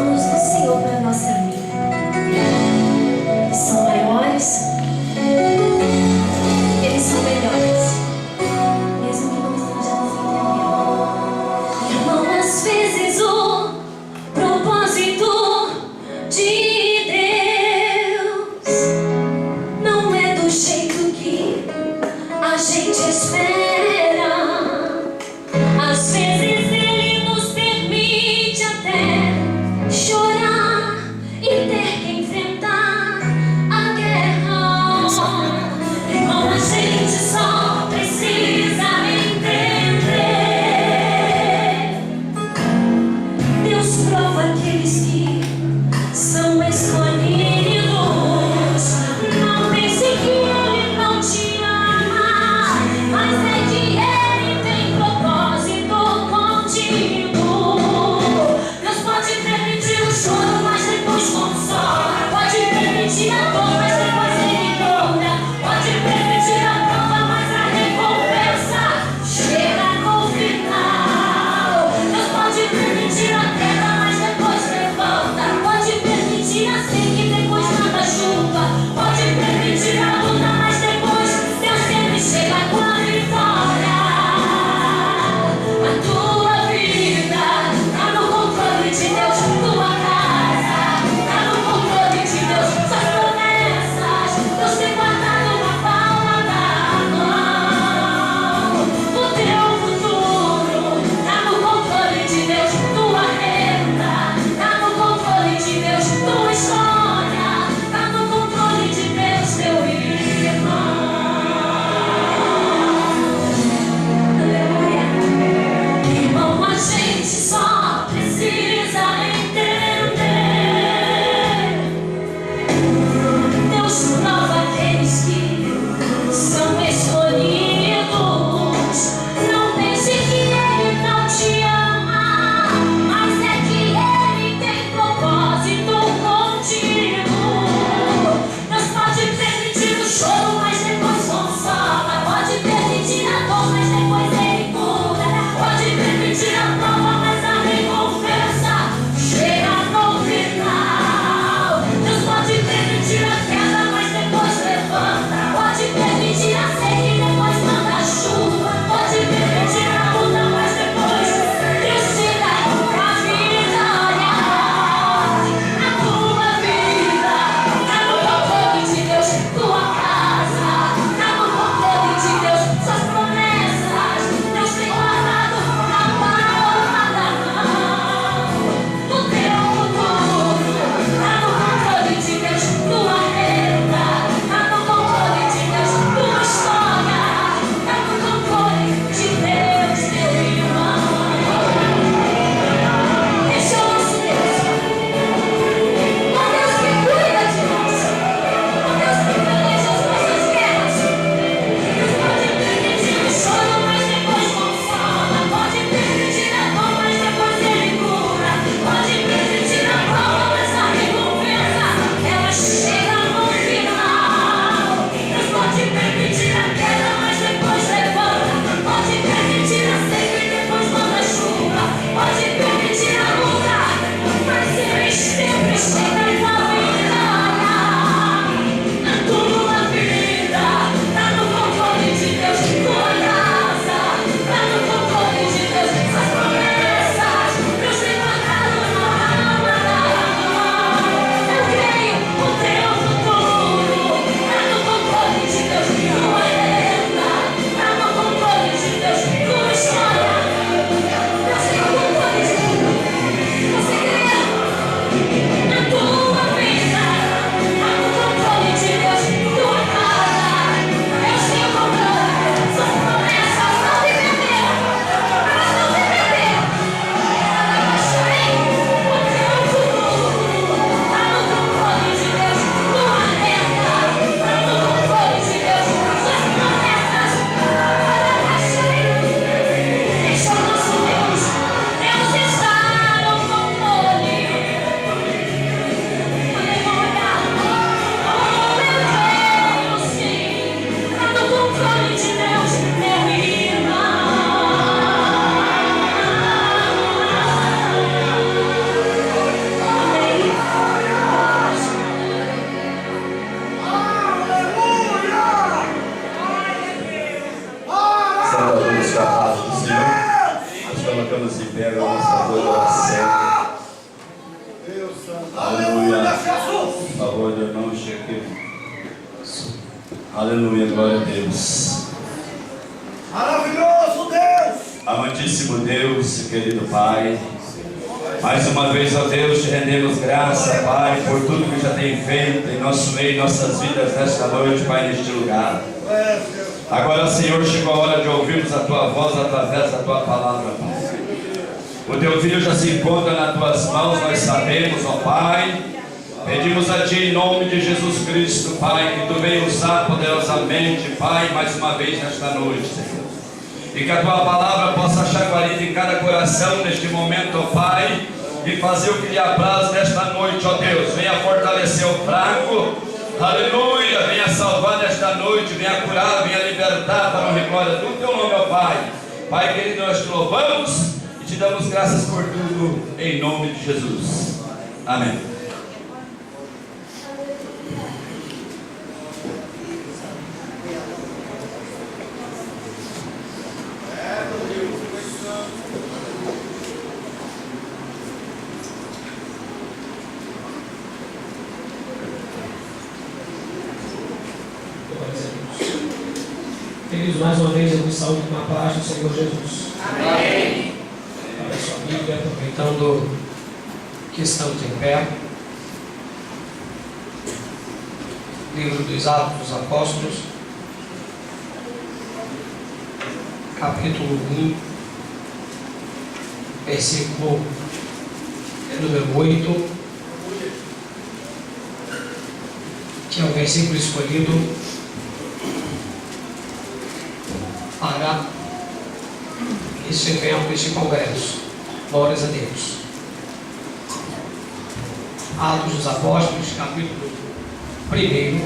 planos do Senhor para a nossa vida. Eles são maiores, eles são melhores, mesmo que não estejamos entendendo. Irmão, às vezes o propósito de Deus não é do jeito que a gente espera. Às vezes Ele nos permite até chorar e colocamos em pé, vamos fazer uma série. Aleluia. Por favor, irmão, cheque. Aleluia, glória a Deus. Maravilhoso Deus! Amantíssimo Deus, querido Pai, mais uma vez, ó Deus, te rendemos graça, Pai, por tudo que já tem feito em nosso meio, em nossas vidas nesta noite, Pai, neste lugar. Agora, Senhor, chegou a hora de ouvirmos a Tua voz através da Tua palavra, Pai. O Teu Filho já se encontra nas Tuas mãos, nós sabemos, ó Pai. Pedimos a Ti, em nome de Jesus Cristo, Pai, que Tu venha usar poderosamente, Pai, mais uma vez nesta noite, Senhor. E que a Tua palavra possa achar guarida em cada coração neste momento, ó Pai, e fazer o que lhe apraz nesta noite, ó Deus. Venha fortalecer o fraco, aleluia, venha salvar nesta noite, venha curar, venha libertar para a glória do Teu nome, ó Pai. Pai querido, nós te louvamos e te damos graças por tudo, em nome de Jesus. Amém. Queridos, mais uma vez eu vos saúdo com a paz do Senhor Jesus. Amém. Abra sua Bíblia, aproveitando que estamos em pé. Livro dos Atos dos Apóstolos, capítulo 1, versículo número 8, que é o versículo escolhido para este evento, este congresso. Glórias a Deus. Atos dos Apóstolos, capítulo 1,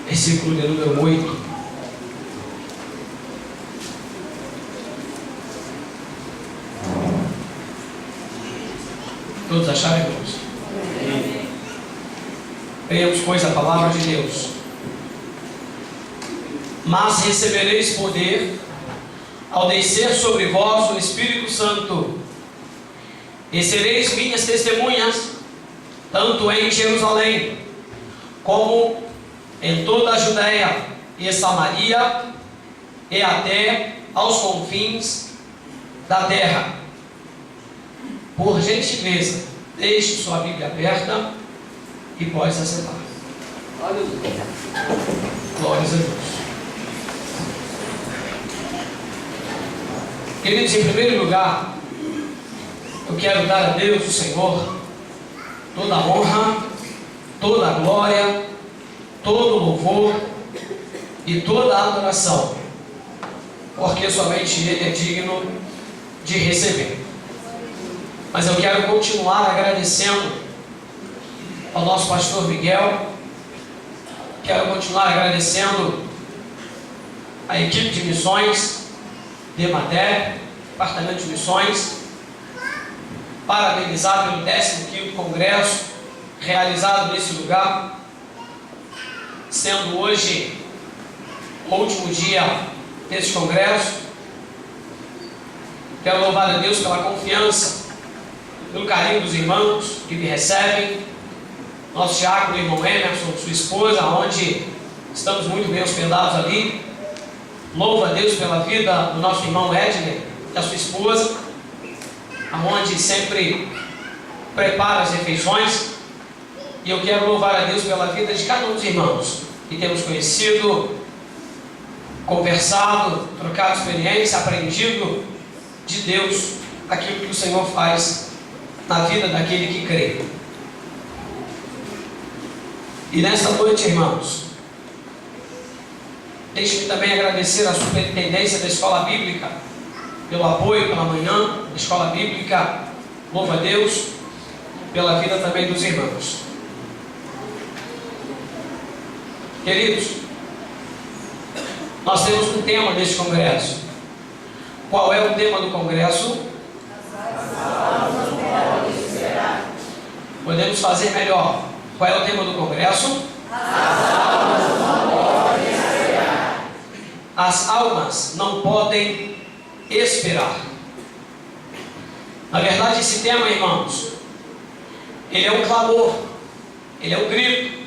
versículo de número 8. Todos acharam, irmãos? Leiamos, pois, a palavra de Deus. Mas recebereis poder ao descer sobre vós o Espírito Santo, e sereis minhas testemunhas, tanto em Jerusalém, como em toda a Judéia e Samaria, e até aos confins da terra. Por gentileza, deixe sua Bíblia aberta e pode se assentar. Glórias a Deus. Queridos, em primeiro lugar, eu quero dar a Deus, o Senhor, toda a honra, toda a glória, todo o louvor e toda a adoração, porque somente Ele é digno de receber. Mas eu quero continuar agradecendo ao nosso pastor Miguel, quero continuar agradecendo a equipe de missões, DEMATER, Departamento de Missões, parabenizar pelo 15º Congresso realizado nesse lugar, sendo hoje o último dia desse congresso. Quero louvar a Deus pela confiança, pelo carinho dos irmãos que me recebem, nosso diácono, irmão Emerson, sua esposa, onde estamos muito bem hospedados ali. Louvo a Deus pela vida do nosso irmão Edner e a sua esposa, aonde sempre prepara as refeições. E eu quero louvar a Deus pela vida de cada um dos irmãos que temos conhecido, conversado, trocado experiência, aprendido de Deus aquilo que o Senhor faz na vida daquele que crê. E nesta noite, irmãos, deixe-me também agradecer à superintendência da Escola Bíblica pelo apoio pela manhã da Escola Bíblica. Louvo a Deus pela vida também dos irmãos. Queridos, nós temos um tema neste congresso. Qual é o tema do congresso? Podemos fazer melhor. Qual é o tema do congresso? As almas não podem esperar. Na verdade, esse tema, irmãos, ele é um clamor, ele é um grito,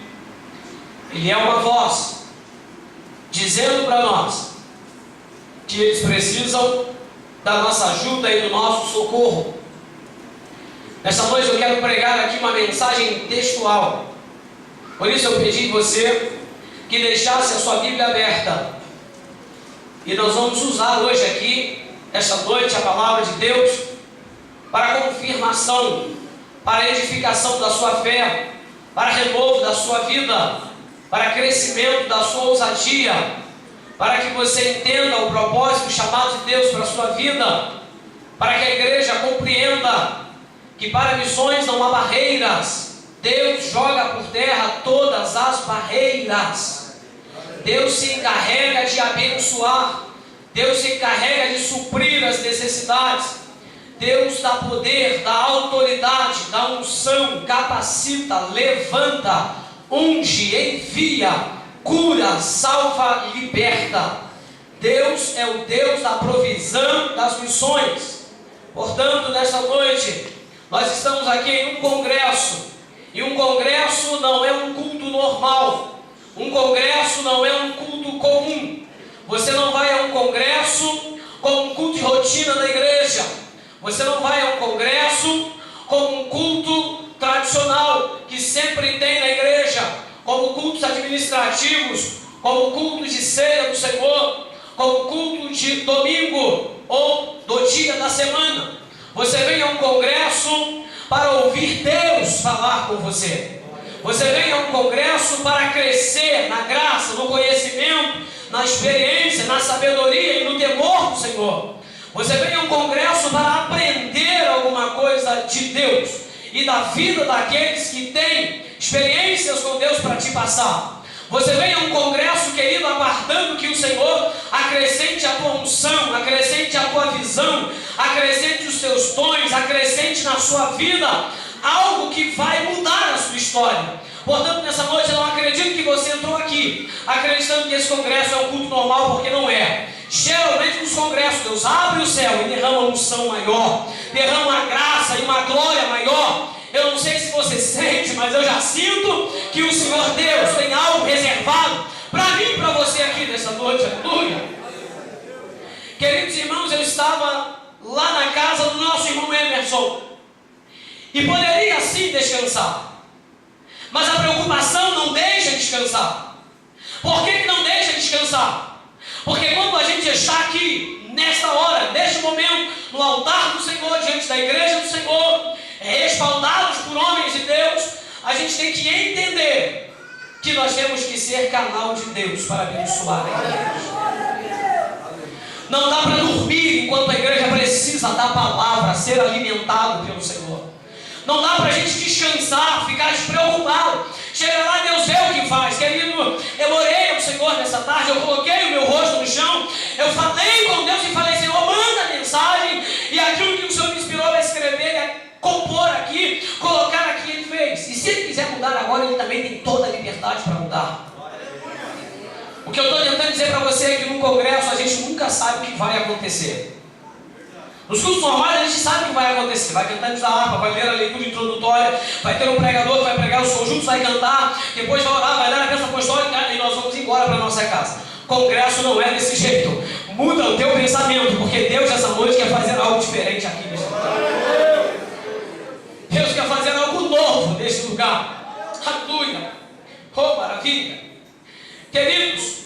ele é uma voz, dizendo para nós que eles precisam da nossa ajuda e do nosso socorro. Nessa noite eu quero pregar aqui uma mensagem textual. Por isso eu pedi a você que deixasse a sua Bíblia aberta. E nós vamos usar hoje aqui, esta noite, a palavra de Deus para confirmação, para edificação da sua fé, para renovo da sua vida, para crescimento da sua ousadia, para que você entenda o propósito, o chamado de Deus para a sua vida, para que a igreja compreenda que para missões não há barreiras. Deus joga por terra todas as barreiras. Deus se encarrega de abençoar, Deus se encarrega de suprir as necessidades. Deus dá poder, dá autoridade, dá unção, capacita, levanta, unge, envia, cura, salva, liberta. Deus é o Deus da provisão das missões. Portanto, nesta noite, nós estamos aqui em um congresso. E um congresso não é um culto normal. Um congresso não é um culto comum. Você não vai a um congresso como um culto de rotina da igreja. Você não vai a um congresso como um culto tradicional que sempre tem na igreja, como cultos administrativos, como cultos de ceia do Senhor, como culto de domingo ou do dia da semana. Você vem a um congresso para ouvir Deus falar com você. Você vem a um congresso para crescer na graça, no conhecimento, na experiência, na sabedoria e no temor do Senhor. Você vem a um congresso para aprender alguma coisa de Deus e da vida daqueles que têm experiências com Deus para te passar. Você vem a um congresso, querido, aguardando que o Senhor acrescente a tua unção, acrescente a tua visão, acrescente os teus dons, acrescente na sua vida algo que vai mudar a sua história. Portanto, nessa noite eu não acredito que você entrou aqui acreditando que esse congresso é um culto normal, porque não é. Geralmente nos congressos Deus abre o céu e derrama uma unção maior, derrama uma graça e uma glória maior. Eu não sei se você sente, mas eu já sinto que o Senhor Deus tem algo reservado para mim e para você aqui nessa noite. Aleluia. Queridos irmãos, eu estava lá na casa do nosso irmão Emerson e poderia sim descansar, mas a preocupação não deixa descansar. Por que não deixa descansar? Porque quando a gente está aqui, nesta hora, neste momento, no altar do Senhor, diante da igreja do Senhor, respaldados por homens de Deus, a gente tem que entender que nós temos que ser canal de Deus para abençoar a igreja. Não dá para dormir enquanto a igreja precisa da palavra, ser alimentado pelo Senhor. Não dá para a gente descansar, ficar despreocupado. Chega lá, Deus vê o que faz. Querido, eu orei ao Senhor nessa tarde, eu coloquei o meu rosto no chão, eu falei com Deus e falei: Senhor, manda a mensagem, e aquilo que o Senhor me inspirou a escrever, a compor aqui, colocar aqui, Ele fez. E se Ele quiser mudar agora, Ele também tem toda a liberdade para mudar. O que eu estou tentando dizer para você é que no congresso a gente nunca sabe o que vai acontecer. Nos cultos normais a gente sabe o que vai acontecer. Vai cantar da harpa, vai ler a leitura introdutória, vai ter um pregador que vai pregar os conjuntos, vai cantar, depois vai orar, vai dar a bênção apostólica e nós vamos embora para a nossa casa. Congresso não é desse jeito. Muda o teu pensamento, porque Deus essa noite quer fazer algo diferente aqui neste lugar. Deus quer fazer algo novo neste lugar. Aleluia. Oh, maravilha. Queridos,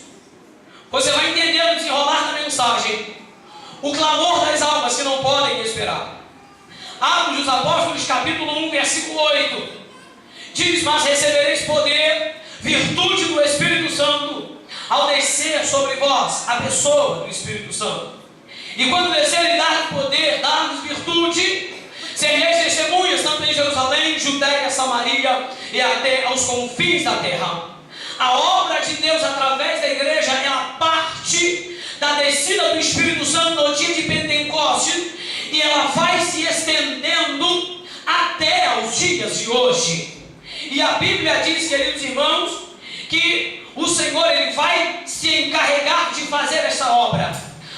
você vai entender o desenrolar da mensagem, o clamor das almas que não podem esperar. Atos dos Apóstolos, capítulo 1, versículo 8. Diz: mas recebereis poder, virtude do Espírito Santo, ao descer sobre vós a pessoa do Espírito Santo. E quando descer e dar poder, dar-vos virtude, sereis testemunhas tanto em Jerusalém, Judéia, Samaria e até aos confins da terra. A obra de Deus através da igreja é a parte da descida do Espírito Santo no dia de Pentecostes, e ela vai se estendendo até aos dias de hoje. E a Bíblia diz, queridos irmãos, que o Senhor Ele vai se encarregar de fazer essa obra.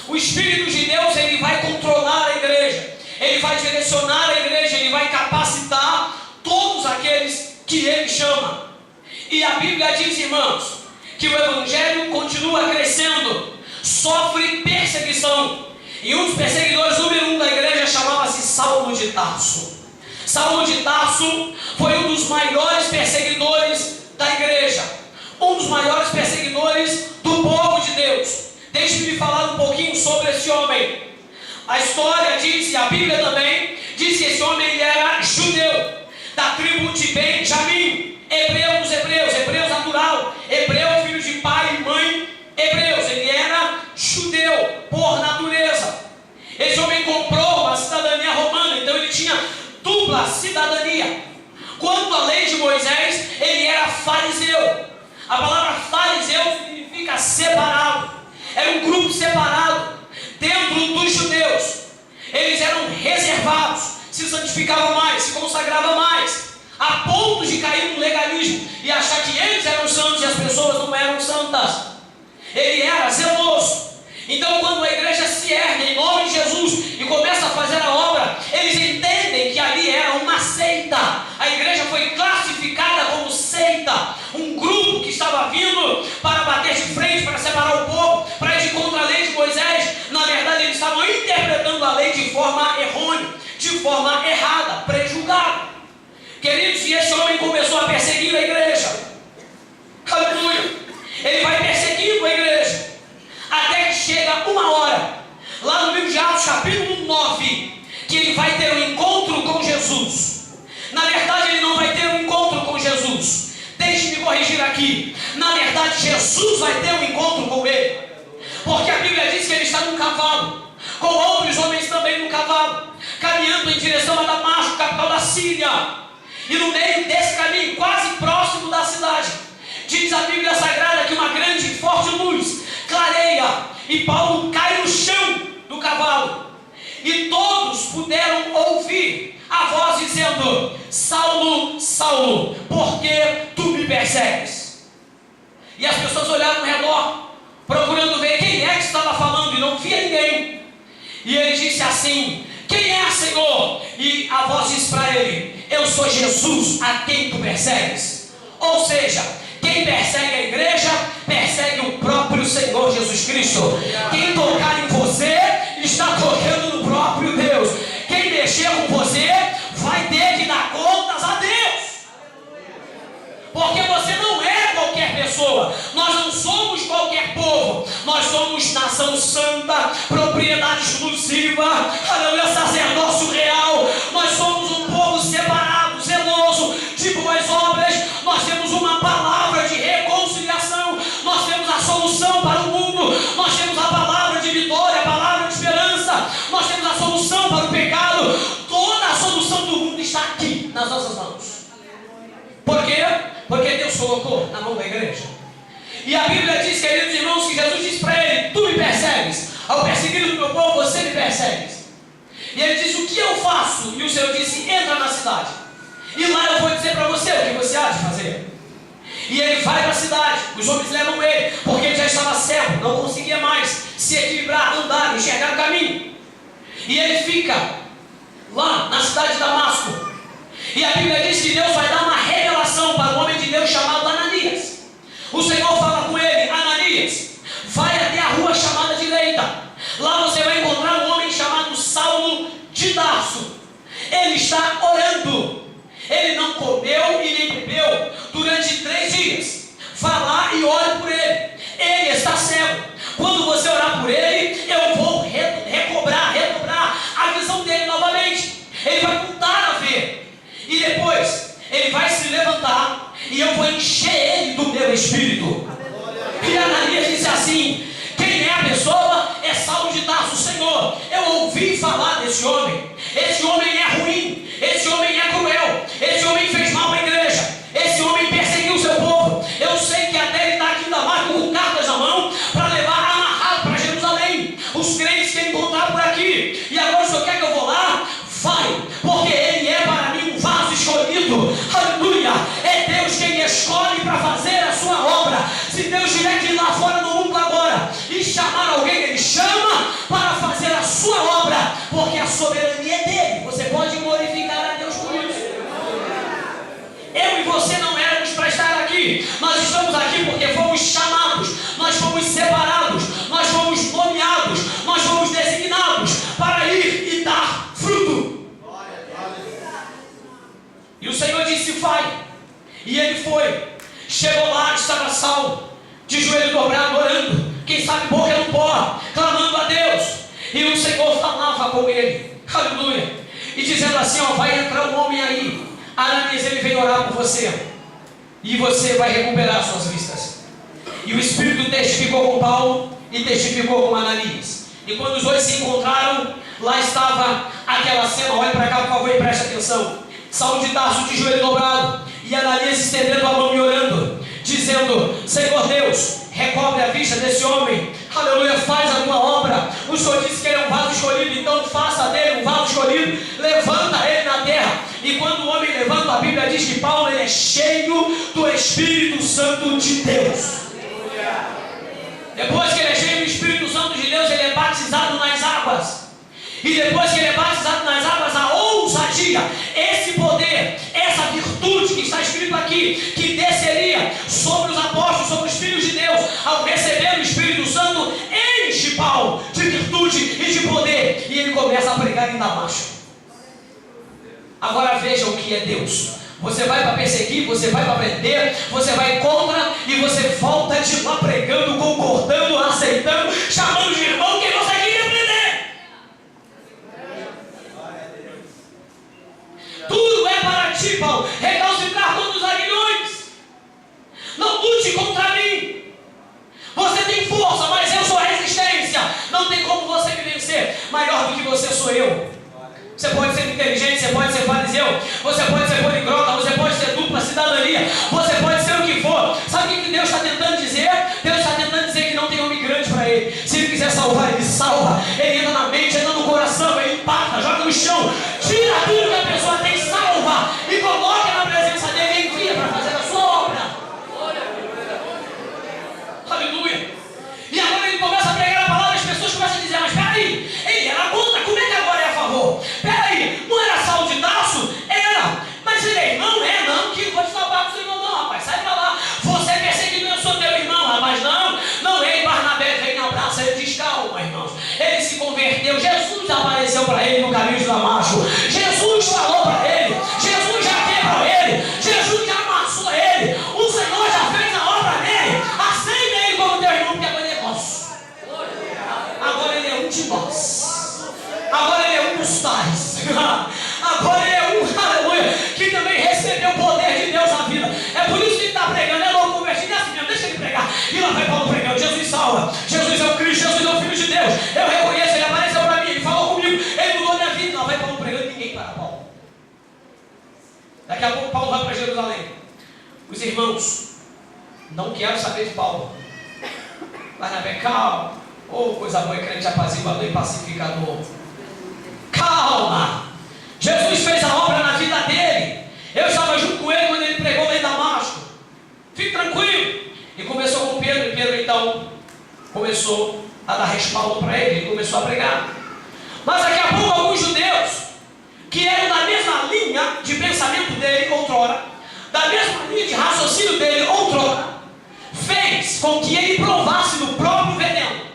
O Espírito de Deus Ele vai controlar a igreja, Ele vai direcionar E a Bíblia diz, irmãos, que o Evangelho continua crescendo, sofre perseguição. E um dos perseguidores número 1 da igreja chamava-se Saulo de Tarso. Saulo de Tarso foi um dos maiores perseguidores da igreja, um dos maiores perseguidores do povo de Deus. Deixe-me falar um pouquinho sobre esse homem. A história diz, e a Bíblia também, diz que esse homem ele era judeu, da tribo de Benjamim, hebreu dos hebreus, hebreu natural, hebreu filho de pai e mãe hebreus. Ele era judeu por natureza. Esse homem comprou uma cidadania romana, então ele tinha dupla cidadania. Quanto à lei de Moisés, ele era fariseu. A palavra fariseu significa separado. Era um grupo separado dentro dos judeus. Eles eram reservados, se santificavam mais, se consagravam mais, a ponto de cair no legalismo e achar que eles eram santos e as pessoas não eram santas. Ele era zeloso. Então, quando a igreja se ergue em nome de Jesus e começa a fazer a obra, eles entendem que ali era uma seita. A igreja foi classificada como seita, um grupo que estava vindo para bater de frente, para separar o povo, para ir contra a lei de Moisés. Na verdade, eles estavam interpretando a lei de forma errônea, de forma errada, prejudicada. Queridos, e esse homem começou a perseguir a igreja. Aleluia! Ele vai perseguindo a igreja, até que chega uma hora, lá no livro de Atos, capítulo 9, que ele vai ter um encontro com Jesus. Na verdade, ele não vai ter um encontro com Jesus. Deixe-me corrigir aqui. Na verdade, Jesus vai ter um encontro com ele, porque a Bíblia diz que ele está num cavalo, com outros homens também no cavalo, caminhando em direção a Damasco, capital da Síria. E no meio desse caminho, quase próximo da cidade, diz a Bíblia Sagrada que uma grande e forte luz clareia, e Paulo cai no chão do cavalo, e todos puderam ouvir a voz dizendo: Saulo, Saulo, por que tu me persegues? E as pessoas olharam ao redor, procurando ver quem é que estava falando, e não via ninguém. E ele disse assim: quem é, Senhor? E a voz disse para ele: eu sou Jesus, a quem tu persegues. Ou seja, quem persegue a igreja, persegue o próprio Senhor Jesus Cristo. Quem tocar em você, está tocando no próprio Deus. Quem mexer com você, vai ter que dar contas a Deus. Porque você não é qualquer pessoa. Nós não somos qualquer povo. Nós somos nação santa, propriedade exclusiva, aleluia, sacerdócio real. Nós somos um povo separado, zeloso, de boas obras. Nós temos uma palavra de reconciliação. Nós temos a solução para o mundo. Nós temos a palavra de vitória, a palavra de esperança. Nós temos a solução para o pecado. Toda a solução do mundo está aqui, nas nossas mãos. Por quê? Porque Deus colocou na mão da igreja. E a Bíblia diz, queridos irmãos, que Jesus disse para ele: tu me persegues. Ao perseguir o meu povo, você me persegue. E ele disse: o que eu faço? E o Senhor disse: entra na cidade, e lá eu vou dizer para você o que você há de fazer. E ele vai para a cidade. Os homens levam ele, porque ele já estava cego, não conseguia mais se equilibrar, andar, enxergar o caminho. E ele fica lá na cidade de Damasco. E a Bíblia diz que Deus vai dar uma revelação para um homem de Deus chamado Ananias. O Senhor fala com ele: Ananias, vai até a rua chamada direita. Lá você vai encontrar um homem chamado Saulo de Tarso. Ele está orando. Ele não comeu e nem bebeu durante 3 dias. Vá lá e ore por ele. Ele está cego. Quando você orar por ele, eu vou redobrar a visão dele novamente. Ele vai voltar a ver. E depois, ele vai se levantar e eu vou encher ele do meu espírito. E Ananias disse assim: quem é a pessoa? É Saulo de Tarso. Senhor, eu ouvi falar desse homem. Esse homem é ruim. Esse homem é cruel. Esse homem fez mal à igreja. Esse homem perseguiu o seu povo. Eu sei que até ele está aqui em Damasco com cartas na mão para levar amarrado para Jerusalém os crentes que encontrar por aqui. E agora o Senhor quer que eu vou lá? Vai, porque ele é para mim um vaso escolhido. Aleluia. É Deus quem escolhe para fazer a sua obra. aqui. Nós estamos aqui porque fomos chamados, nós fomos separados, nós fomos nomeados, nós fomos designados para ir e dar fruto. E o Senhor disse: vai. E ele foi. Chegou lá, estava Saulo, de joelho dobrado, orando, quem sabe boca no pó, clamando a Deus. E o Senhor falava com ele, aleluia, e dizendo assim: ó, vai entrar um homem aí, Ananias, ele veio orar por você, e você vai recuperar suas vistas. E o Espírito testificou com Paulo e testificou com Ananias. E quando os dois se encontraram, lá estava aquela cena. Olhe para cá, por favor, e preste atenção. Saulo de Tarso de joelho dobrado, e Ananias estendendo a mão e orando, dizendo: Senhor Deus, recobre a vista desse homem, aleluia, faz a tua obra. O Senhor disse que ele é um vaso escolhido, então faça dele um vaso escolhido, levanta ele na terra. E quando o homem levanta, a Bíblia diz que Paulo, ele é cheio do Espírito Santo de Deus. Depois que ele é cheio do Espírito Santo de Deus, ele é batizado nas águas. E depois que ele é batizado nas águas, a ousadia, esse poder, essa virtude que está escrito aqui, que desceria sobre os apóstolos, sobre os filhos de Deus, ao receber o Espírito Santo, enche Paulo de virtude e de poder, e ele começa a pregar em Damasco. Agora veja o que é Deus. Você vai para perseguir, você vai para prender, você vai contra, e você volta de lá pregando, concordando, aceitando, chamando de irmão quem você queria prender. Tudo é para ti, Paulo. Recalcitrar contra os aguilhões. Não lute contra mim. Você tem força, mas eu sou resistência. Não tem como você me vencer. Maior do que você sou eu. Você pode ser inteligente, você pode ser fariseu, você pode ser poliglota, você pode ser dupla cidadania, você pode ser o que for. Sabe o que Deus está tentando dizer? Deus está tentando dizer que não tem homem grande para ele. Se ele quiser salvar, ele salva. Ele entra na mente, entra no coração, ele empata, joga no chão, tira tudo que a pessoa tem, salva e coloca na presença dele e envia para fazer a sua obra. Aleluia. E agora ele começa a pregar a palavra, as pessoas começam a dizer: mas peraí, ele era contra, como é que agora é a favor? Peraí, não era Saulo de Tarso? Era. Mas ele é irmão? É, não, que vou te falar com o seu irmão. Não, rapaz, sai pra lá. Você é perseguido, eu sou teu irmão, rapaz. Não, ele, Barnabé, vem na praça, ele diz: calma, irmãos. Ele se converteu, Jesus apareceu para ele no caminho de Damasco. Jesus falou para ele, Jesus já quebrou ele, Jesus já amassou ele, o Senhor já fez a obra nele. Aceita ele como teu irmão, porque agora ele é nosso. Agora ele é um de nós. Agora ele é um dos tais. Agora ele é um, aleluia, que também recebeu o poder de Deus na vida. É por isso que ele está pregando. É novo convertido, é assim mesmo, deixa ele pregar. E lá vai Paulo pregando: Jesus salva, Jesus é o Cristo, Jesus é o Filho de Deus. Eu reconheço, ele apareceu para mim, ele falou comigo, ele mudou minha vida. Lá vai Paulo pregando e ninguém para Paulo. Daqui a pouco Paulo vai para Jerusalém. Os irmãos não querem saber de Paulo. Barnabé, calma. Oh, coisa boa, crente apaziguador e pacificador. Calma. Jesus fez a obra na vida dele. Eu estava junto com ele quando ele pregou lá em Damasco. Fique tranquilo. E começou com Pedro. E Pedro então começou a dar respaldo para ele. Ele começou a pregar. Mas daqui a pouco alguns judeus, que eram da mesma linha de pensamento dele outrora, da mesma linha de raciocínio dele outrora, fez com que ele provasse no próprio veneno.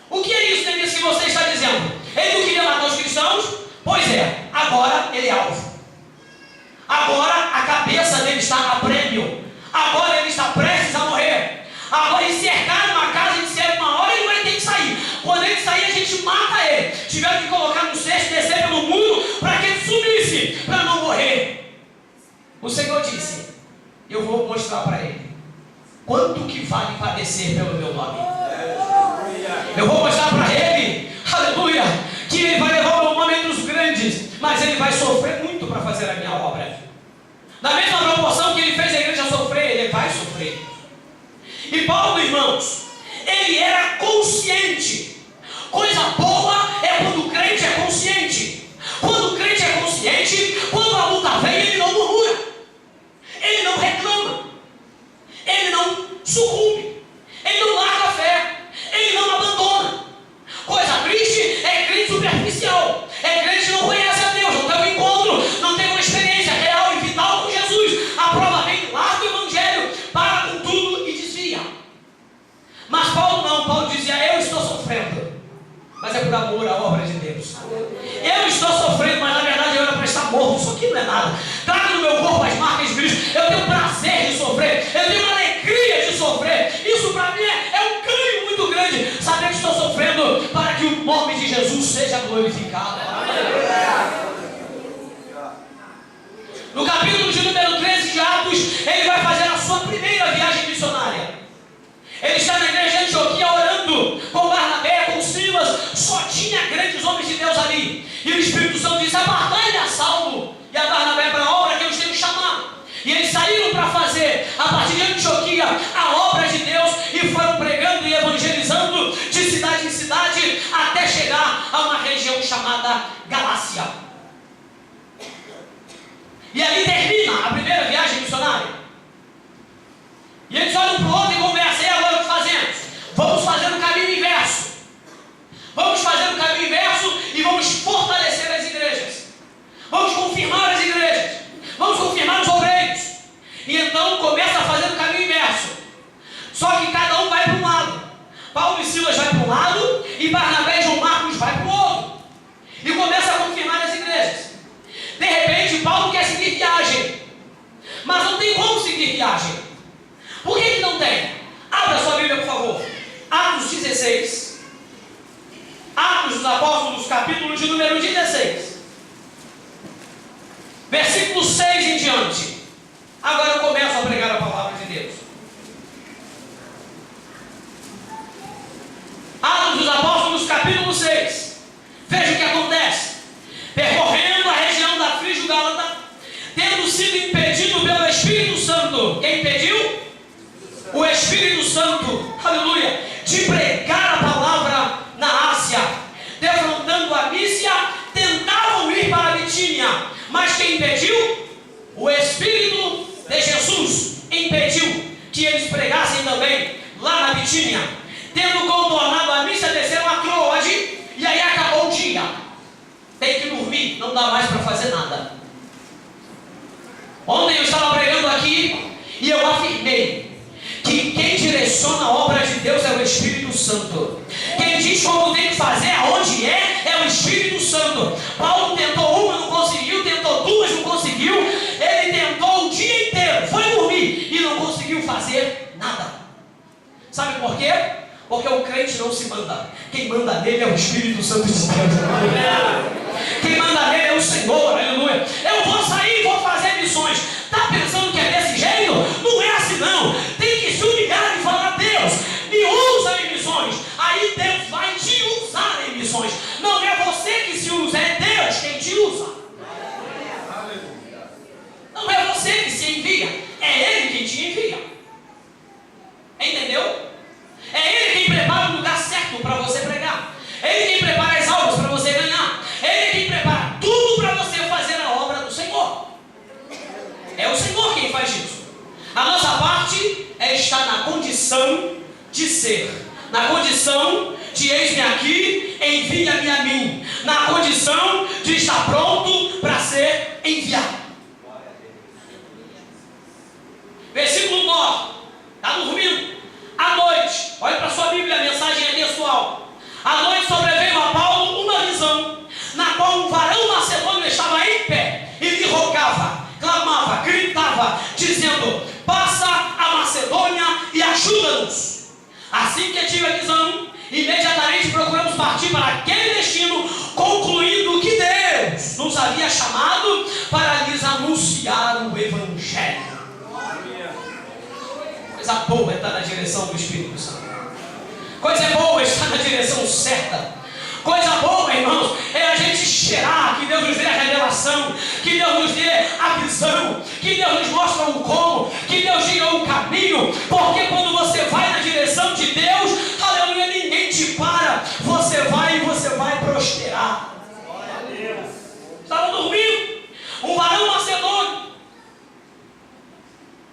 O que é isso, Denis, que você está dizendo? Ele não queria matar os cristãos? Pois é, agora ele é alvo. Agora a cabeça dele está a prêmio. Agora ele está prestes a morrer. Agora ele cercar numa casa e disser uma hora ele vai ter que sair. Quando ele sair, a gente mata ele. Tiveram que colocar no cesto, descer pelo muro para que ele sumisse, para não morrer. O Senhor disse: eu vou mostrar para ele quanto que vale padecer pelo meu nome. Eu vou mostrar para ele, aleluia, que ele vai levar o meu nome entre os grandes, mas ele vai sofrer muito para fazer a minha obra. Na mesma proporção que ele fez a igreja sofrer, ele vai sofrer. E Paulo, irmãos, ele era consciente. Coisa boa é quando o crente é consciente. Quando o crente é consciente, quando a luta vem, ele não murmura, ele não reclama, ele não sucumbe, ele não larga a fé, ele não abandona. Coisa triste é crente superficial, é crente que não conhece a Deus, não tem um encontro, não tem uma experiência real e vital com Jesus. A prova vem, larga o evangelho para Jesus seja glorificado. No capítulo de número 13 de Atos, ele vai fazer a sua primeira viagem missionária. Ele está na igreja de Antioquia orando com Barnabé, com Silas, só tinha grandes homens de Deus ali. E o Espírito Santo disse: apartai-me a Saulo e a Barnabé para a obra que eu os tenho chamado. E eles saíram para fazer, a partir de Antioquia, a obra de Deus, e foram pregando e evangelizando de cidade em cidade, até chegar a uma região chamada Galácia. E ali termina a primeira viagem missionária. E eles olham para o outro e conversam: e agora o que fazemos? Vamos fazer o caminho inverso. Vamos fazer o caminho inverso e vamos fortalecer as igrejas. Vamos confirmar as igrejas. Vamos confirmar os obreiros. E então começa a fazer o caminho inverso. Só que cada um vai para um lado. Paulo e Silas vai para um lado e Barnabé e João Marcos vai para o outro. E começa a confirmar as igrejas. De repente, Paulo quer seguir viagem, mas não tem como seguir viagem. Por que não tem? Abra sua Bíblia, por favor. Atos 16. Atos dos Apóstolos, capítulo de número 16. Versículo 6 em diante. Agora eu começo a pregar a palavra de Deus. Atos dos Apóstolos, capítulo 6. Veja o que acontece. Percorrendo a região da Frígio-Gálata, tendo sido impedido pelo Espírito Santo. Quem impediu? O Espírito Santo, aleluia, de pregar a palavra na Ásia. Defrontando a Mísia, tentavam ir para a Bitínia, mas quem impediu? O Espírito de Jesus impediu que eles pregassem também lá na Bitínia. Tendo contornado a Mísia, desceram a Troade, e aí acabou o dia. Tem que dormir, não dá mais para fazer nada. Ontem eu estava pregando aqui e eu afirmei que quem direciona a obra de Deus é o Espírito Santo. Quem diz como tem que fazer, aonde é o Espírito Santo. Paulo tentou uma, não conseguiu, tentou duas, não conseguiu. Ele tentou o dia inteiro, foi dormir e não conseguiu fazer nada. Sabe por quê? Porque o crente não se manda. Quem manda nele é o Espírito Santo de Deus. Quem manda nele é o Senhor, aleluia. Eu vou sair e vou fazer missões. Está pensando que é desse jeito? Não é assim não. Tem que se humilhar e falar: Deus, me usa em missões. Aí Deus vai te usar em missões. Não é você que se usa, é Deus quem te usa. Não é você que se envia, é Ele quem te envia. Entendeu? É Ele quem prepara o lugar certo para você pregar. É Ele quem prepara as almas para você ganhar. É Ele quem prepara tudo para você fazer a obra do Senhor. É o Senhor quem faz isso. A nossa parte é estar na condição de ser, na condição de eis-me aqui, envia-me a mim, na condição de estar pronto para ser enviado. Versículo 9. Está dormindo? À noite, olhe para sua Bíblia, a mensagem é textual. À noite sobreveio a Paulo uma visão, na qual um varão macedônio estava em pé e lhe rogava, clamava, gritava, dizendo: passa a Macedônia e ajuda-nos. Assim que tive a visão, imediatamente procuramos partir para aquele destino, concluindo que Deus nos havia chamado para lhes anunciar o Evangelho. Coisa boa é estar na direção do Espírito Santo. Coisa boa é estar na direção certa. Coisa boa, irmãos, é a gente esperar que Deus nos dê a revelação, que Deus nos dê a visão, que Deus nos mostre o como, que Deus diga o caminho. Porque quando você vai na direção de Deus, aleluia, ninguém te para. Você vai e você vai prosperar. Estava dormindo, um varão macedônio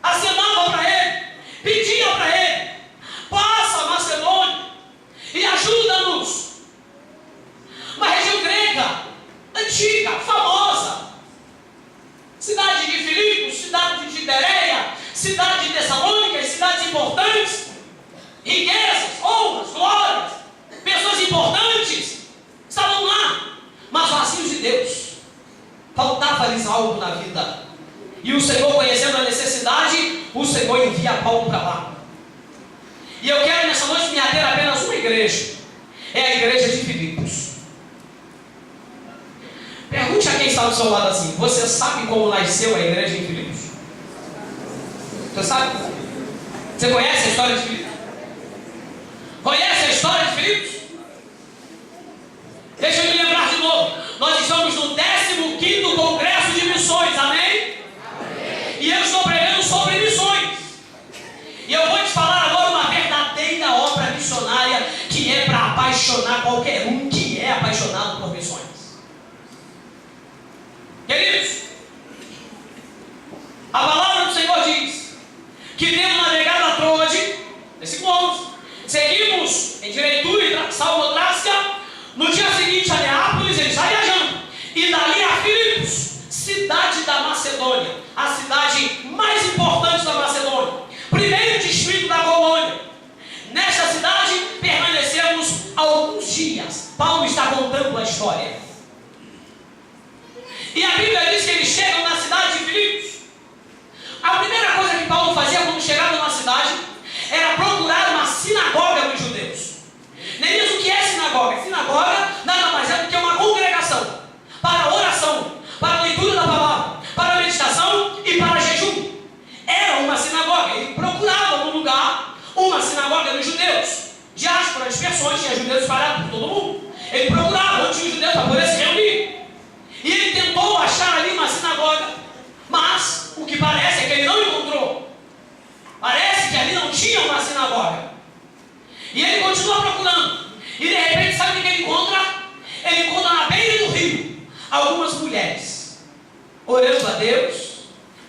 acenava para ele, pedia para ele: passa a Macedônia e ajuda-nos. Uma região grega, antiga, famosa, cidade de Filipos, cidade de Bereia, cidade de Tessalônica, cidades importantes, riquezas, honras, glórias, pessoas importantes estavam lá, mas vazios de Deus. Faltava-lhes algo na vida. E o Senhor, conhecendo a necessidade, o Senhor envia Paulo para lá. E eu quero nessa noite me ater apenas uma igreja. É a igreja de Filipos. Pergunte a quem está do seu lado assim: você sabe como nasceu a igreja em Filipos? Você sabe? Você conhece a história de Filipos? Conhece a história de Filipos? Deixa eu me lembrar de novo. Nós estamos no 15º Congresso de Missões, amém? Amém? E eu estou pregando sobre missões. E eu vou te falar agora uma verdadeira obra missionária que é para apaixonar qualquer um que é apaixonado por missões. Queridos, a palavra do Senhor diz que tendo navegado a Troade, versículo 11, seguimos em direitura e Salmodrácia. No dia seguinte a Neápolis, ele está viajando, e dali a Filipos, cidade da Macedônia, a cidade mais importante da Macedônia, primeiro distrito da colônia. Nesta cidade permanecemos alguns dias. Paulo está contando a história. E a Bíblia diz que eles chegam na cidade de Filipos. A primeira coisa que Paulo fazia quando chegava na cidade era procurar uma sinagoga dos judeus. Nem mesmo o que é sinagoga? Sinagoga nada mais é do que uma congregação para oração, para leitura da palavra, para meditação e para jejum. Era uma sinagoga. Ele procurava no lugar uma sinagoga dos judeus. Diáspora, dispersões, tinha judeus espalhados por todo o mundo. Ele procurava onde tinha os judeus para poder se reunir. E ele tentou achar ali uma sinagoga, mas o que parece é que ele não encontrou. Parece que ali não tinha uma sinagoga. E ele continua procurando. E de repente, sabe o que ele encontra? Ele encontra na beira do rio algumas mulheres orando a Deus,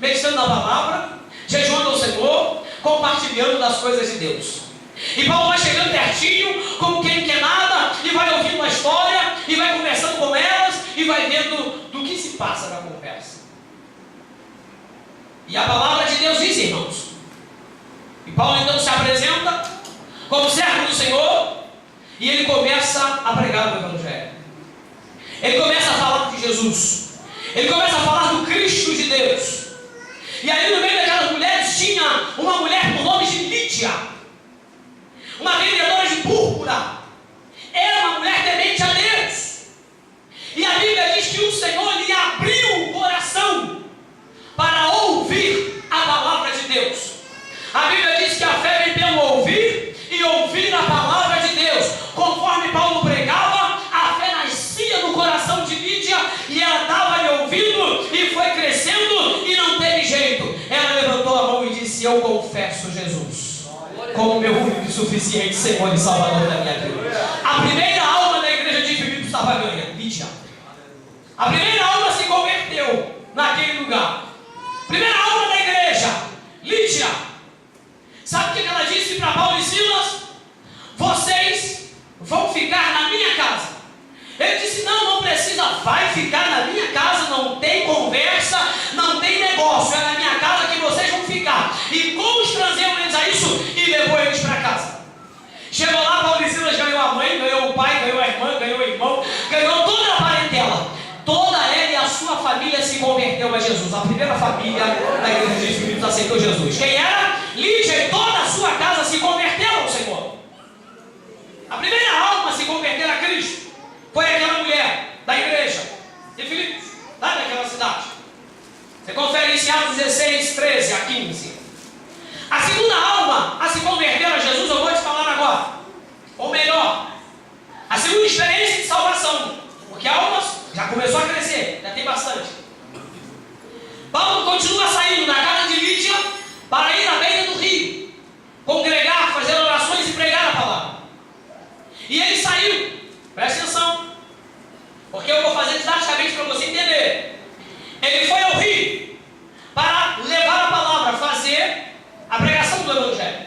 meditando na palavra, jejuando ao Senhor, compartilhando das coisas de Deus. E Paulo vai chegando pertinho, como quem não quer nada, e vai ouvindo a história, e vai conversando com elas, e vai vendo do que se passa na conversa. E a palavra de Deus diz, irmãos. E Paulo então se apresenta como servo do Senhor, e ele começa a pregar o Evangelho. Ele começa a falar de Jesus. Ele começa a falar do Cristo de Deus. E ali no meio daquelas mulheres tinha uma mulher por nome de Lídia, uma vendedora de púrpura. Era uma mulher temente a Deus. E a Bíblia diz que o Senhor lhe abriu o coração para ouvir a palavra de Deus. A Bíblia diz que a fé vem pelo ouvir e ouvir a palavra de Deus. Conforme Paulo pregava, a fé nascia no coração de Lídia e ela estava lhe ouvindo e foi crescendo e não teve jeito. Ela levantou a mão e disse: eu confesso Jesus como meu único e suficiente Senhor e Salvador da minha vida. A primeira alma da igreja de Filipos estava ganha, Lídia. A primeira alma se converteu naquele lugar. Primeira alma da igreja, Lídia. Sabe o que ela disse para Paulo e Silas? Vocês vão ficar na minha casa. Ele disse: não precisa, vai ficar na minha casa, não tem conversa, não tem negócio, é na minha casa que vocês vão ficar. E constrangeu eles a isso e levou eles para casa. Chegou lá, Paulo e Silas ganhou a mãe, ganhou o pai, ganhou a irmã, ganhou o irmão, ganhou toda a parentela. Toda ela e a sua família se converteu a Jesus. A primeira família da igreja de Filipos aceitou Jesus. Quem era? Lídia, e toda a sua casa se converteu ao Senhor. A primeira alma a se converter a Cristo foi aquela mulher da igreja de Filipos, lá daquela cidade. Você confere isso em Atos 16, 13 a 15. A segunda alma a se converter a Jesus, eu vou te falar agora. Ou melhor, a segunda experiência de salvação. Porque a alma já começou a crescer, já tem bastante. Paulo continua saindo da casa de Lídia para ir à beira do rio, congregar, fazer orações e pregar a palavra. E ele saiu, presta atenção, porque eu vou fazer didaticamente para você entender. Ele foi ao rio para levar a palavra, fazer a pregação do Evangelho.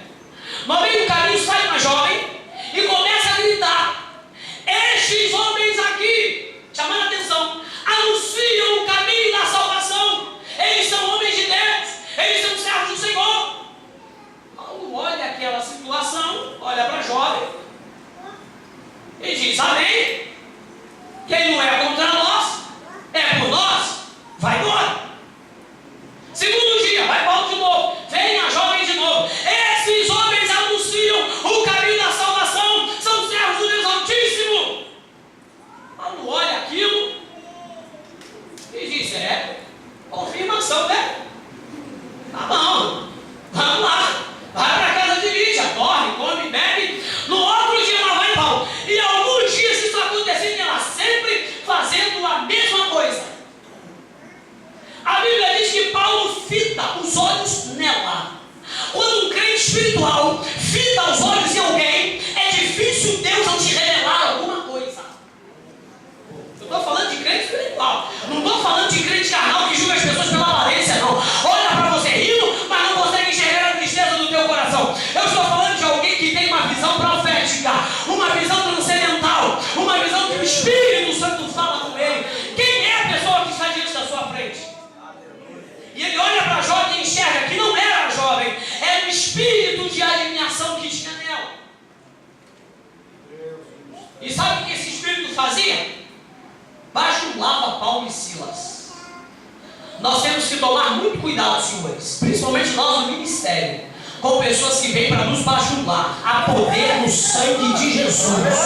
No meio do caminho sai uma jovem e começa a gritar: estes homens aqui, chamando a atenção, anunciam o caminho da salvação. Eles são homens de Deus, eles são servos do Senhor. Paulo olha aquela Confirmação, né? Tá bom, vamos lá. Vai para casa de Lídia, dorme, come, bebe. No outro dia ela vai e Paulo. E alguns dias isso acontecia e ela sempre fazendo a mesma coisa. A Bíblia diz que Paulo fita os olhos nela. Quando um crente espiritual fita os olhos em alguém, é difícil Deus não te revelar alguma coisa. Eu estou falando de crente espiritual. Não estou falando de crente carnal que julga as pessoas pela aparência, não. Olha para você rindo, mas não consegue enxergar a tristeza do teu coração. Eu estou falando de alguém que tem uma visão profética, uma visão transcendental, uma visão que o Espírito Santo fala com ele. Quem é a pessoa que está diante da sua frente? E ele olha para a jovem e enxerga que não era a jovem, era o espírito de adivinhação que tinha nela. E sabe o que esse espírito fazia? Bajulava Paulo e Silas. Nós temos que tomar muito cuidado, senhores, principalmente nós no ministério, com pessoas que vêm para nos bajular. Há poder no sangue de Jesus.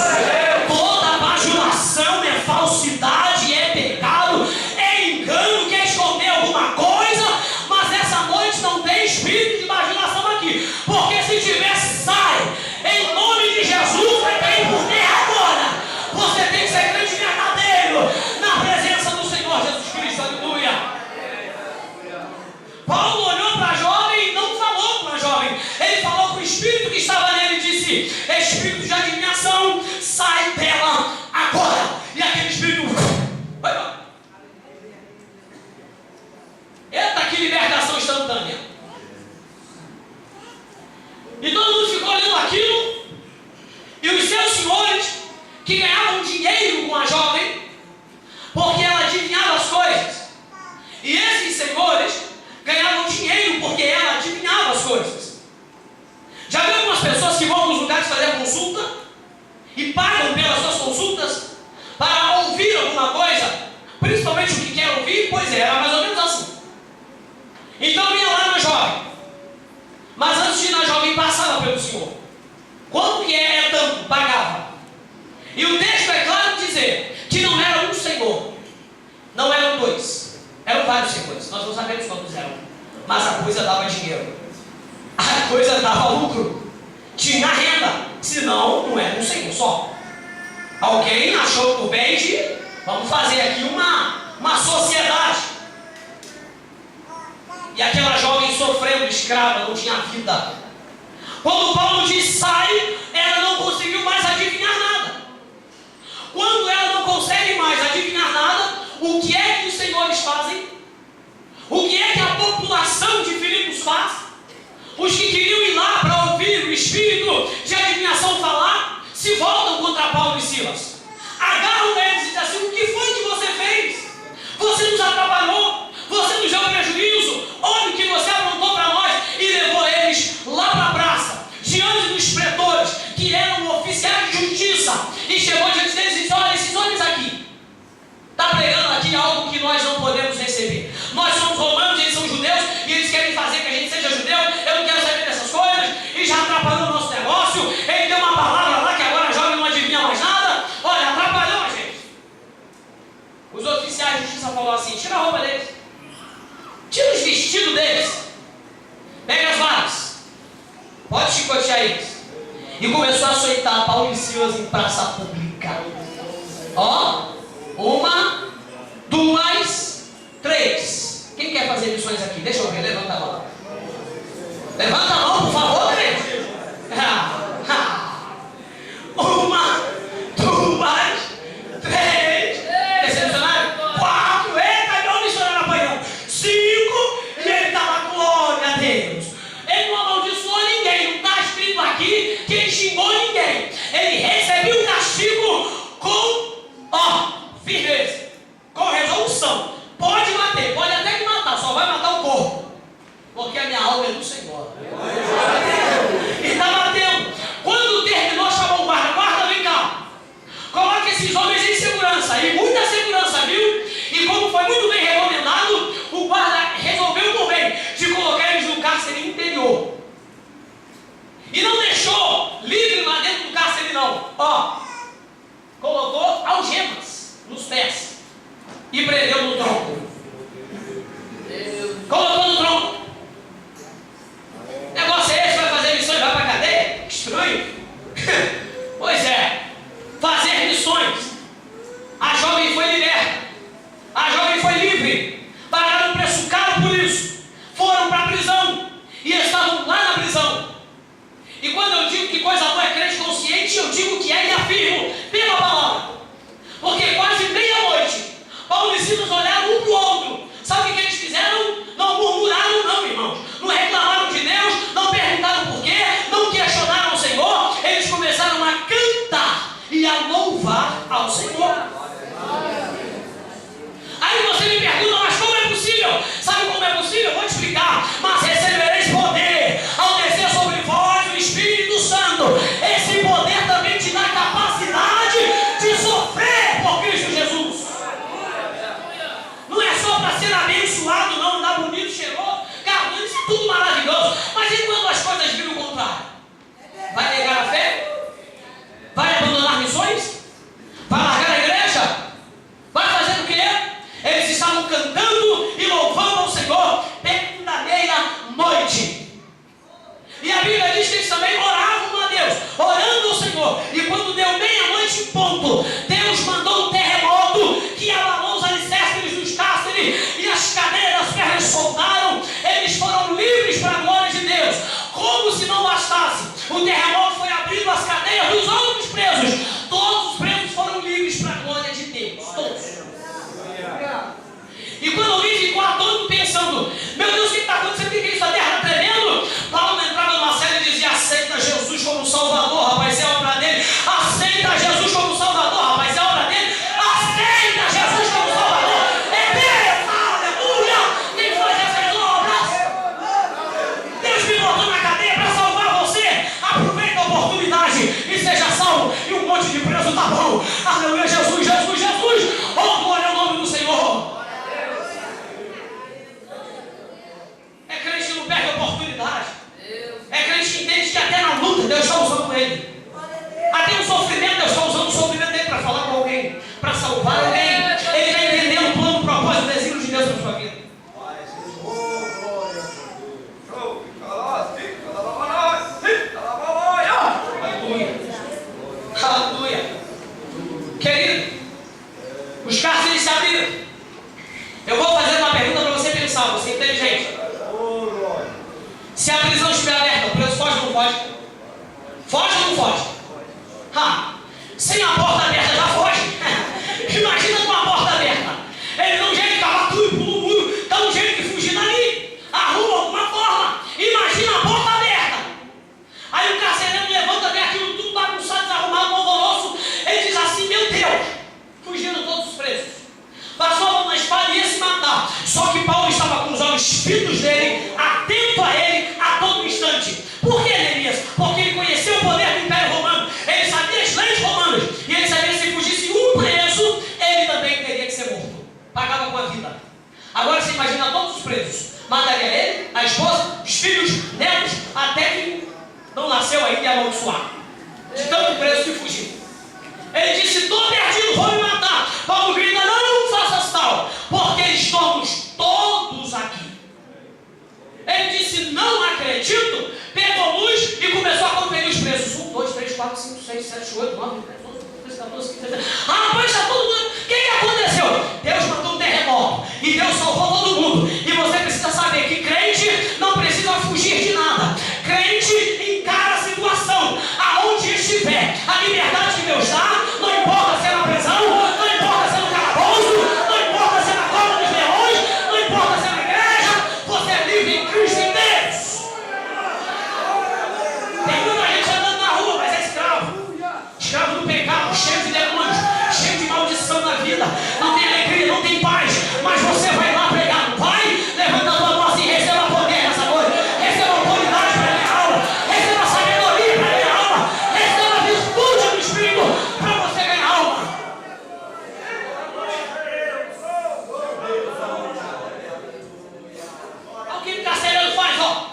Toda bajulação é falsidade, é pecado, é engano, quer esconder alguma coisa, mas essa noite não tem espírito de bajulação aqui, porque se tiver, sai. Em nome de Jesus, vai cair por terra agora. Você tem que ser crente verdadeiro na presença do Senhor Jesus Cristo. Aleluia. Paulo olhou para a jovem e não falou com a jovem. Ele falou com o espírito que estava nele e disse: espírito de adivinhação, sai dela agora. E aquele espírito vai embora. Eita, que libertação instantânea. E todo mundo ficou olhando aquilo. E os seus senhores, que ganhavam dinheiro com a jovem, porque ela adivinhava as coisas. E esses senhores ganhavam dinheiro porque ela adivinhava as coisas. Já viu algumas pessoas que vão nos lugares fazer consulta e pagam pelas suas consultas para ouvir alguma coisa, principalmente o que quer ouvir? Pois é, era mais ou menos assim. Então ia lá na jovem, mas antes de ir na jovem passava pelo senhor. Quanto que é tanto? Pagava. E o texto é claro dizer que não era um senhor, não eram dois, eram vários senhores. Nós não sabemos quantos eram, mas a coisa dava dinheiro, a coisa dava lucro, tinha renda, senão não era um senhor só. Alguém achou por bem de vamos fazer aqui uma sociedade. E aquela jovem sofrendo escrava, não tinha vida. Quando Paulo diz sai, ela não conseguiu mais adivinhar nada. Quando ela não consegue mais adivinhar nada, o que é que os senhores fazem? O que é que a população de Filipos faz? Os que queriam ir lá para ouvir o espírito de adivinhação falar, se voltam contra Paulo e Silas. Agarram eles e dizem assim: o que foi que você fez? Você nos atrapalhou, você nos deu prejuízo, olha o que você aprontou para nós. E levou eles lá para a praça, diante dos pretores, que eram oficiais de justiça, e chegou diante deles e disse: olha, esses homens aqui está pregando aqui algo que nós não podemos receber. Nós somos romanos, eles são judeus, e eles querem fazer que a gente seja judeu. Eu não quero saber dessas coisas, e já atrapalhou o nosso negócio. Ele deu uma palavra lá que agora a jovem não adivinha mais nada. Olha, atrapalhou a gente. Os oficiais de justiça falaram assim: tira a roupa deles, tira os vestidos deles, pega as varas, pode chicotear eles. E começou a açoitar Paulo e Silas em praça pública. Ó, 1, 2, 3. Quem quer fazer missões aqui? Deixa eu ver, levanta a mão. Levanta a mão, por favor, crente. 1, 2, 3. Terceiro missionário? 4. Eita, meu missionário apanhando. 5. E ele estava, glória a Deus. Ele não amaldiçoou ninguém. Não está escrito aqui que ele xingou ninguém. Ele recebeu o castigo com firmeza, com resolução. Pode bater, pode até me matar, só vai matar o corpo, porque a minha alma é do Senhor. E está batendo. Quando terminou, chamou o guarda: guarda, vem cá, coloque esses homens em segurança. E muita segurança, viu? E como foi muito bem recomendado, o guarda resolveu por bem de colocar eles no cárcere interior. E não deixou livre lá dentro do cárcere, não. Colocou algemas nos pés e prendeu no tronco. passando. Meu Deus, o que está acontecendo? O que é isso? A terra está tremendo. Paulo entrava numa série e dizia: aceita Jesus como Salvador, rapaz, é a obra dele. Aceita Jesus como Salvador, rapaz, é a obra dele. Aceita Jesus como Salvador. É Deus, aleluia, quem faz essas obras. Deus me botou na cadeia para salvar você. Aproveita a oportunidade e seja salvo. E um monte de preso tá bom. Aleluia, Jesus, Jesus, Jesus. Oh, glória ao nome do Senhor. É crente que não perde a oportunidade. É crente que entende que até na luta Deus está usando ele. Até no sofrimento Deus está usando o sofrimento dele para falar com alguém, para salvar alguém. Ele está entendendo o plano, o propósito, o desígnio de Deus na sua vida. Aleluia. Aleluia. Querido, os cárceres se abriram. Eu vou fazer uma pergunta para você pensar, você é inteligente. Se a prisão estiver aberta, o preso foge ou não foge? Foge ou não foge? Sem a porta aberta já foge. Imagina com a porta aberta. Ele dá um jeito de cavar tudo e pula o muro, dá um jeito de fugir dali. Arruma alguma forma. Imagina a porta aberta. Aí o carcereiro levanta, vê aquilo tudo bagunçado, desarrumado, alvoroço. Ele diz assim: meu Deus, fugindo todos os presos. Passou a mão na espada e ia se matar. Só que Paulo estava com os olhos fitos dele, atento a ele a todo instante. Por que, Neemias? Porque ele conheceu o poder do Império Romano. Ele sabia as leis romanas. E ele sabia que se fugisse um preso, ele também teria que ser morto. Pagava com a vida. Agora você imagina todos os presos. Mataria ele, a esposa, os filhos, netos, até que não nasceu ainda e amaldiçoar. De tanto preso que fugiu. Ele disse: estou perdido, vou me matar. Paulo grita: não faças tal, porque estamos todos aqui. Ele disse: não acredito. Pegou luz e começou a conferir os preços. 1, 2, 3, 4, 5, 6, 7, 8, 9, 10, 11, 12, 14, 15, 16. Rapaz, está todo mundo. O que aconteceu? Deus mandou um terremoto e Deus salvou todo mundo. E você precisa saber que crente não precisa fugir de nada. Crente encara a situação aonde estiver. A liberdade que Deus dá, não importa se é na prisão, não importa se é no calabouço, não importa se é na cova dos leões, não importa se é na igreja, você é livre em Cristo em Deus. Tem muita gente andando na rua, mas é escravo. Escravo do pecado, cheio de demônios, cheio de maldição na vida. Não tem alegria, não tem paz. Mas você vai lá pregar, não vai? Levanta a tua mão e receba poder nessa noite. Receba autoridade para a minha alma. Receba sabedoria para a minha alma. Receba a virtude do Espírito para você ganhar alma. Olha o que o carcereiro faz, ó.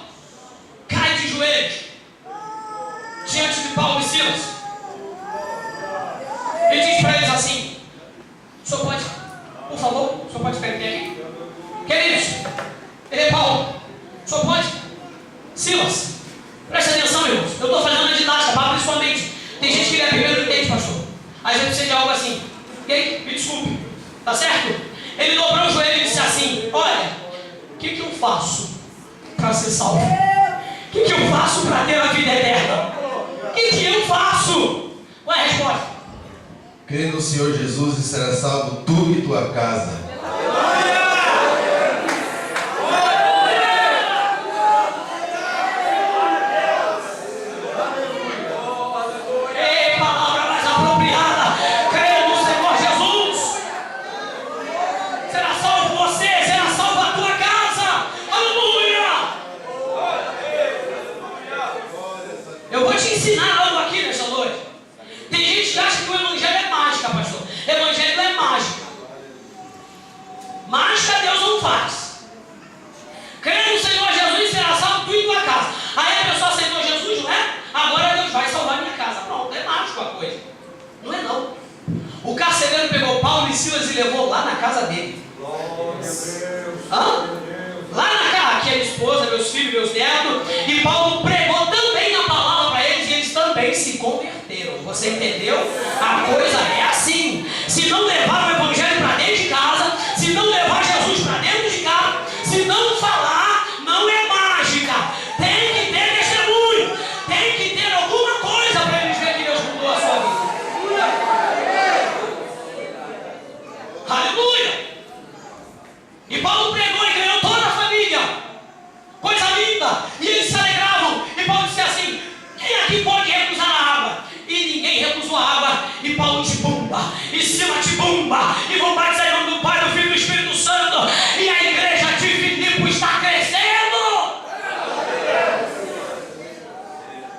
Cai de joelhos diante de Paulo e Silas. Ele diz para eles assim: o senhor pode, por favor, o senhor pode ficar em pé aqui? Queridos, Paulo, o senhor pode? Silas, preste atenção, irmãos. Eu estou fazendo uma didática, para principalmente. Tem gente que lê primeiro e entende, pastor. Às vezes precisa de algo assim. Ok? Me desculpe. Tá certo? Ele dobrou o joelho e disse assim: olha, o que eu faço para ser salvo? O que eu faço para ter a vida eterna? O que eu faço? Qual é a resposta? Crê no Senhor Jesus e será salvo tu e tua casa. Ei, palavra mais apropriada. Crê no Senhor Jesus. Será salvo você, será salvo a tua casa. Aleluia. Eu vou te ensinar algo aqui nessa noite. Tem gente que acha que o evangelho é mágica, pastor. Evangelho não é mágica. Mágica Deus não faz. Crê no Senhor Jesus e será salvo tu e tua casa. Aí a pessoa aceitou Jesus, não é? Agora Deus vai salvar minha casa. Pronto, é mágico a coisa. Não é não. O carcereiro pegou Paulo e Silas e levou lá na casa dele. Lá na casa, aqui é minha esposa, meus filhos, meus netos. E Paulo pregou também a palavra para eles e eles também se converteram. Você entendeu? A coisa é assim. Se não levar o evangelho para dentro de casa, se não levar Jesus para dentro de casa, se não falar, não é mágica. Tem que ter testemunho. Tem que ter alguma coisa para eles verem que Deus mudou a sua vida. Aleluia! E Paulo pregou e ganhou toda a família. de cima te bomba, e vão batizar em nome do Pai, do Filho e do Espírito Santo, e a igreja de Filipe está crescendo.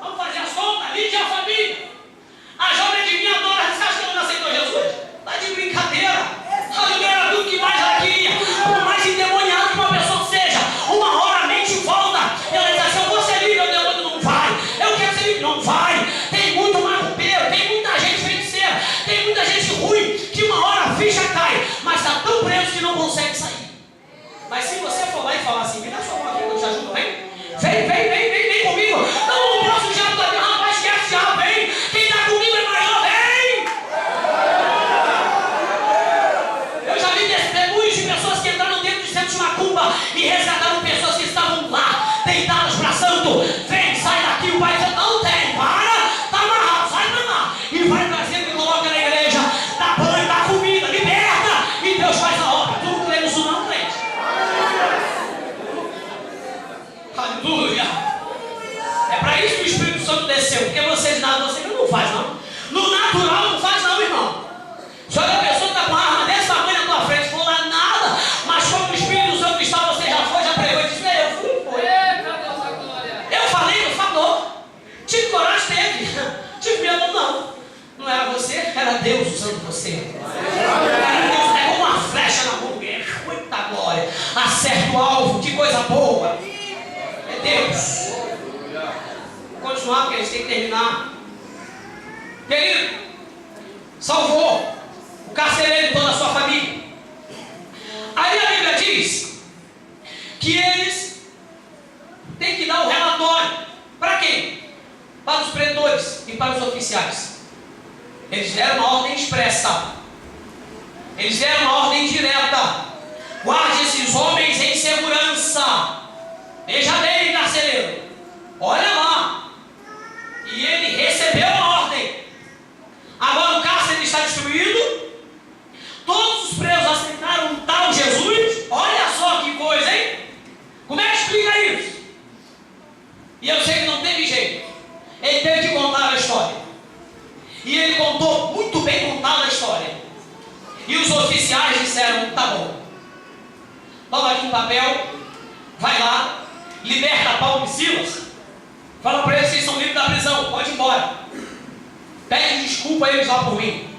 Vamos fazer as contas, Lídia e a família. A jovem adivinhadora, você acha que ela não aceitou Jesus? Está de brincadeira. Aleluia, era tudo que mais ela queria. Por mais endemoniado que uma pessoa seja, uma hora a mente volta. Ela diz assim: eu vou ser livre, o demônio não vai. Eu quero ser livre, não vai. Tem muito macumbeiro, tem muita gente feiticeira, tem muita gente ruim, que uma hora a ficha cai, mas está tão preso que não consegue sair. Mas se você for lá e falar assim: me dá sua mão aqui que eu te ajudo, vem. Vem comigo. Não, não posso, o diabo está vindo. Rapaz, esquece o diabo, vem. Quem está comigo é maior, vem. Eu já vi testemunhos de pessoas que entraram dentro de centros de macumba e resgataram pessoas que estavam lá, deitadas para santo. Vem, sai daqui, o pai diz: não tem, tá amarrado, sai pra lá. E vai trazendo e coloca na igreja, dá banho, dá comida, liberta, e Deus faz a obra. Tu não crê nisso não, crente? Aleluia. É para isso que o Espírito Santo desceu, porque vocês nada, você não faz não. No natural não faz não, irmão. Só que a pessoa está com uma arma desse tamanho na tua frente, não dá nada, mas quando o Espírito Santo está, você já foi, já pregou e disse: eu fui, foi. Eu falei, não falou. Tive coragem, teve. Tive medo, não. Não era você, era Deus usando você. Era Deus, pegou uma flecha na mão dele. Muita glória. Acerta o alvo, que coisa boa. É Deus. Vou continuar, porque a gente tem que terminar. Querido, salvou o carcereiro e toda a sua família. Aí a Bíblia diz que eles têm que dar o relatório. Para quem? Para os pretores e para os oficiais. Eles deram uma ordem expressa. Eles deram uma ordem direta: guarde esses homens em segurança. Veja bem, carcereiro, olha lá. E ele recebeu a ordem. Agora o cárcere está destruído. Todos os presos aceitaram um tal Jesus. Olha só que coisa, hein? Como é que explica isso? E eu sei que não teve jeito. Ele teve que contar a história. E ele contou muito bem contada a história. E os oficiais disseram: tá bom, toma aqui um papel, vai lá, liberta Paulo e Silas, fala para eles que eles são livres da prisão, pode ir embora, pede desculpa a eles lá por mim.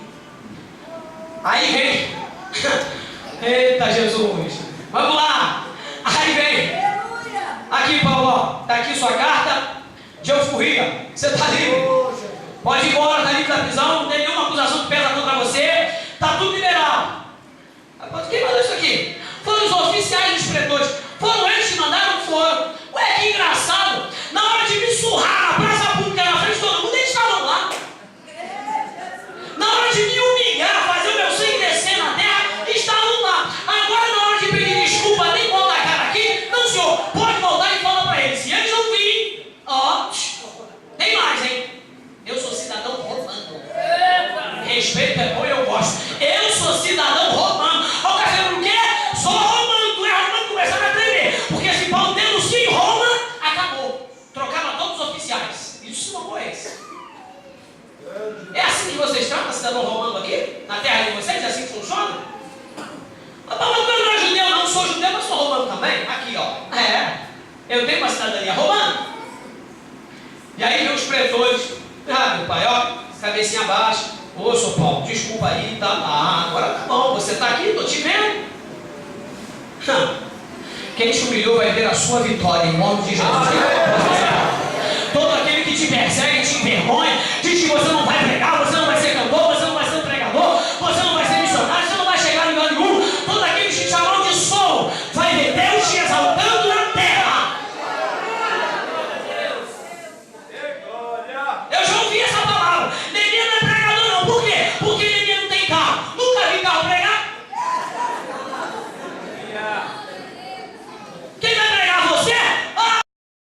Aí vem, eita Jesus, vamos lá. Aí vem, aqui Paulo, está aqui sua carta de euforia, você está livre, pode ir embora, está livre da prisão, não tem nenhuma acusação que pesa contra você, está tudo liberado. Quem mandou isso aqui? Foram os oficiais e os pretores. Foram eles que mandaram? Foram. Ué, que engraçado. Na hora de me surrar na praça pública, na frente de todo mundo, eles estavam lá. Na hora de me humilhar, fazer o meu sangue descer na terra, estavam lá. Agora, na hora de pedir desculpa, nem botar a cara aqui, não, senhor, pode voltar e fala para eles. Se eles não virem, ó, tem mais, hein? Eu sou cidadão romano. Respeito é bom e eu gosto. Eu sou cidadão romano. Ó, carcereiro, o quê? Sou romano. Tu é romano, começaram a tremer. Porque se Paulo denuncia em Roma, acabou. Trocava todos os oficiais. Isso não é esse. É assim que vocês tratam cidadão romano aqui? Na terra de vocês? É assim que funciona? Mas eu não é judeu, não sou judeu, mas sou romano também. Aqui, ó. É. Eu tenho uma cidadania romana. E aí vem os pretores. Ah, meu pai, ó, cabecinha baixa. Ô, senhor Paulo, desculpa aí, tá? Ah, agora tá bom, você tá aqui, tô te vendo. Quem te humilhou vai ver a sua vitória, em nome de Jesus. Todo aquele que te persegue, te envergonha, diz que você não vai pregar.